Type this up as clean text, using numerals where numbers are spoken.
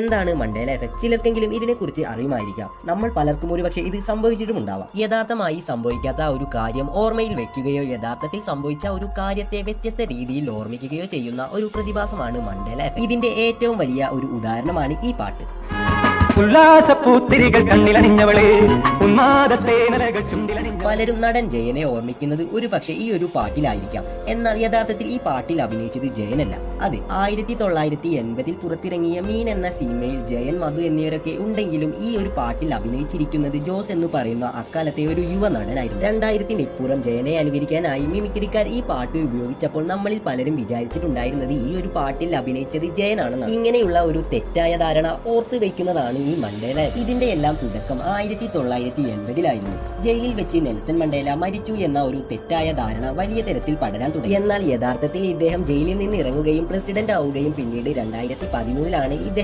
എന്താണ് Mandela effect? ചിലർക്കെങ്കിലും ഇതിനെക്കുറിച്ച് അറിയുമായിരിക്കാം. നമ്മൾ പലർക്കും ഒരുപക്ഷെ ഇത് സംഭവിച്ചിട്ടുമുണ്ടാവാം. യഥാർത്ഥമായി സംഭവിക്കാത്ത ഒരു കാര്യം ഓർമ്മയിൽ വെക്കുകയോ യഥാർത്ഥത്തിൽ സംഭവിച്ച ഒരു കാര്യത്തെ വ്യത്യസ്ത രീതിയിൽ ഓർമ്മിക്കുകയോ ചെയ്യുന്ന ഒരു പ്രതിഭാസമാണ് മണ്ടേല എഫക്ട്. ഇതിന്റെ ഏറ്റവും വലിയ ഒരു ഉദാഹരണമാണ് ഈ പാട്ട്. പലരും നടൻ ജയനെ ഓർമ്മിക്കുന്നത് ഒരു പക്ഷേ ഈ ഒരു പാട്ടിലായിരിക്കാം. എന്നാൽ യഥാർത്ഥത്തിൽ ഈ പാട്ടിൽ അഭിനയിച്ചത് ജയനല്ല. അത് 1980 പുറത്തിറങ്ങിയ മീൻ എന്ന സിനിമയിൽ ജയൻ, മധു എന്നിവരൊക്കെ ഉണ്ടെങ്കിലും ഈ ഒരു പാട്ടിൽ അഭിനയിച്ചിരിക്കുന്നത് ജോസ് എന്ന് പറയുന്ന അക്കാലത്തെ ഒരു യുവ നടനായിരുന്നു. 2000-ന് ജയനെ അനുകരിക്കാനായി മിമിക്രിക്കാർ ഈ പാട്ട് ഉപയോഗിച്ചപ്പോൾ നമ്മളിൽ പലരും വിചാരിച്ചിട്ടുണ്ടായിരുന്നത് ഈ ഒരു പാട്ടിൽ അഭിനയിച്ചത് ജയനാണെന്ന്. ഇങ്ങനെയുള്ള ഒരു തെറ്റായ ധാരണ ഓർത്തു വയ്ക്കുന്നതാണ് ഈ മണ്ടേല. ഇതിന്റെ എല്ലാം തുടക്കം 1980-ലായിരുന്നു. ജയിലിൽ വെച്ച് നെൽസൺ മണ്ടേല മരിച്ചു എന്ന ഒരു തെറ്റായ ധാരണ വലിയ തരത്തിൽ പടരാൻ തുടങ്ങി. എന്നാൽ യഥാർത്ഥത്തിൽ ഇദ്ദേഹം ജയിലിൽ നിന്ന് ഇറങ്ങുകയും പ്രസിഡന്റ് ആവുകയും പിന്നീട് 2013-ലാണ് ഇദ്ദേഹം